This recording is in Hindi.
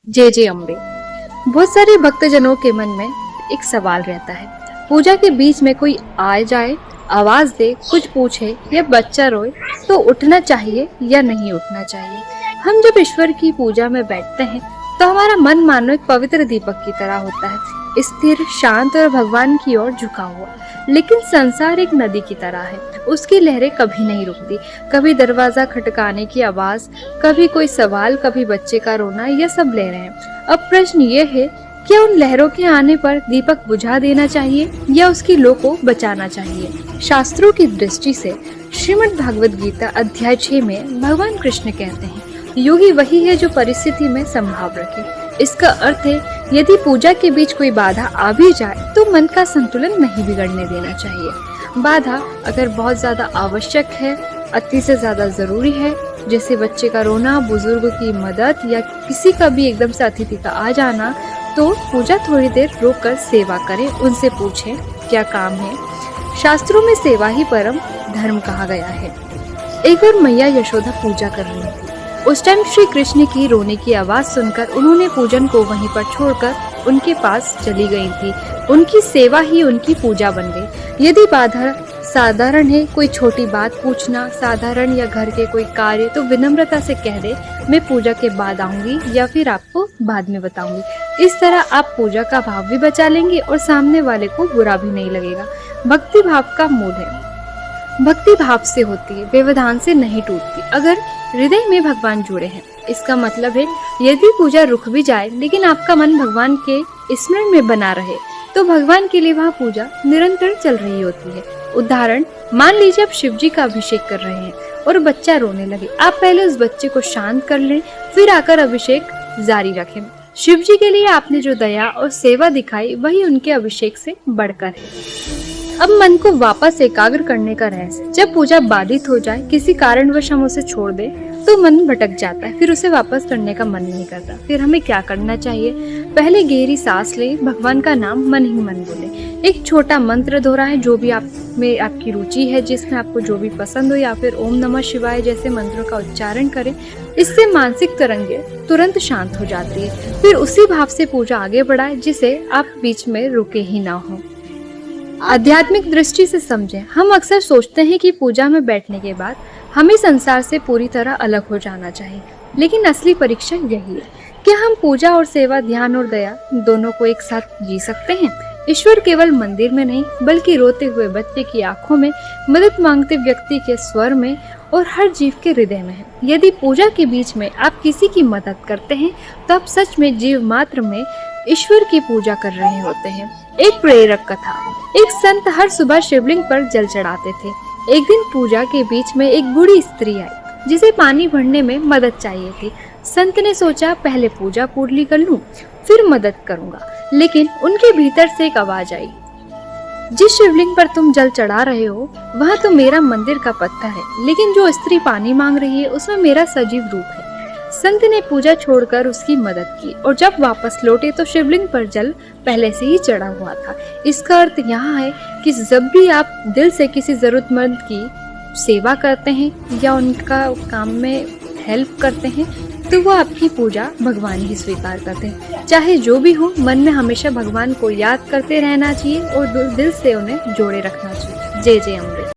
जय जय अम्बे। बहुत सारे भक्तजनों के मन में एक सवाल रहता है, पूजा के बीच में कोई आ जाए, आवाज दे, कुछ पूछे या बच्चा रोए तो उठना चाहिए या नहीं उठना चाहिए। हम जब ईश्वर की पूजा में बैठते हैं तो हमारा मन मानो एक पवित्र दीपक की तरह होता है, स्थिर, शांत और भगवान की ओर झुका हुआ। लेकिन संसार एक नदी की तरह है, उसकी लहरें कभी नहीं रुकती। कभी दरवाजा खटकाने की आवाज, कभी कोई सवाल, कभी बच्चे का रोना, यह सब लहरें हैं। अब प्रश्न ये है, क्या उन लहरों के आने पर दीपक बुझा देना चाहिए या उसकी लो को बचाना चाहिए? शास्त्रों की दृष्टि से श्रीमद् भागवत गीता अध्याय 6 में भगवान कृष्ण कहते हैं, योगी वही है जो परिस्थिति में संभाव रखे। इसका अर्थ है, यदि पूजा के बीच कोई बाधा आ भी जाए तो मन का संतुलन नहीं बिगड़ने देना चाहिए। बाधा अगर बहुत ज्यादा आवश्यक है, अति से ज्यादा जरूरी है, जैसे बच्चे का रोना, बुजुर्ग की मदद या किसी का भी एकदम से अतिथि का आ जाना, तो पूजा थोड़ी देर रोककर सेवा करें, उनसे पूछें क्या काम है। शास्त्रों में सेवा ही परम धर्म कहा गया है। एक और मैया यशोदा पूजा कर रही थी। उस टाइम श्री कृष्ण की रोने की आवाज सुनकर उन्होंने पूजन को वहीं पर छोड़कर उनके पास चली गई थी। उनकी सेवा ही उनकी पूजा बन गई। यदि बाधा साधारण है, कोई छोटी बात पूछना साधारण या घर के कोई कार्य, तो विनम्रता से कह दे, मैं पूजा के बाद आऊंगी या फिर आपको बाद में बताऊंगी। इस तरह आप पूजा का भाव भी बचा लेंगे और सामने वाले को बुरा भी नहीं लगेगा। भक्ति भाव का मूल है, भक्ति भाव से होती है, व्यवधान से नहीं टूटती। अगर हृदय में भगवान जुड़े हैं, इसका मतलब है यदि पूजा रुक भी जाए लेकिन आपका मन भगवान के स्मरण में बना रहे, तो भगवान के लिए वह पूजा निरंतर चल रही होती है। उदाहरण, मान लीजिए आप शिव जी का अभिषेक कर रहे हैं और बच्चा रोने लगे, आप पहले उस बच्चे को शांत कर लें, फिर आकर अभिषेक जारी रखें। शिव जी के लिए आपने जो दया और सेवा दिखाई, वही उनके अभिषेक से बढ़कर है। अब मन को वापस एकाग्र करने का रहस्य, जब पूजा बाधित हो जाए, किसी कारणवश हम उसे छोड़ दे तो मन भटक जाता है, फिर उसे वापस करने का मन नहीं करता। फिर हमें क्या करना चाहिए? पहले गहरी सांस ले, भगवान का नाम मन ही मन बोले, एक छोटा मंत्र दोहराएं, जो भी आप में आपकी रुचि है, जिसमें आपको जो भी पसंद हो, या फिर ओम नमः शिवाय जैसे मंत्रों का उच्चारण करें। इससे मानसिक तरंगे तुरंत शांत हो जाती है। फिर उसी भाव से पूजा आगे बढ़ाएं, जिसे आप बीच में रुके ही ना हो। आध्यात्मिक दृष्टि से समझें, हम अक्सर सोचते हैं कि पूजा में बैठने के बाद हमें संसार से पूरी तरह अलग हो जाना चाहिए, लेकिन असली परीक्षा यही है, क्या हम पूजा और सेवा, ध्यान और दया दोनों को एक साथ जी सकते हैं? ईश्वर केवल मंदिर में नहीं, बल्कि रोते हुए बच्चे की आंखों में, मदद मांगते व्यक्ति के स्वर में और हर जीव के हृदय में है। यदि पूजा के बीच में आप किसी की मदद करते हैं, तो आप सच में जीव मात्र में ईश्वर की पूजा कर रहे होते हैं। एक प्रेरक कथा, एक संत हर सुबह शिवलिंग पर जल चढ़ाते थे। एक दिन पूजा के बीच में एक बूढ़ी स्त्री आई, जिसे पानी भरने में मदद चाहिए थी। संत ने सोचा, पहले पूजा पूरी कर लूं, फिर मदद करूंगा। लेकिन उनके भीतर से एक आवाज आई, जिस शिवलिंग पर तुम जल चढ़ा रहे हो, वह तो मेरा मंदिर का पत्थर है, लेकिन जो स्त्री पानी मांग रही है, उसमें मेरा सजीव रूप है। संत ने पूजा छोड़कर उसकी मदद की और जब वापस लौटे तो शिवलिंग पर जल पहले से ही चढ़ा हुआ था। इसका अर्थ यहाँ है कि जब भी आप दिल से किसी जरूरतमंद की सेवा करते हैं या उनका काम में हेल्प करते हैं, तो वो आपकी पूजा भगवान ही स्वीकार करते हैं। चाहे जो भी हो, मन में हमेशा भगवान को याद करते रहना चाहिए और दिल से उन्हें जोड़े रखना चाहिए। जय जय अम्बे।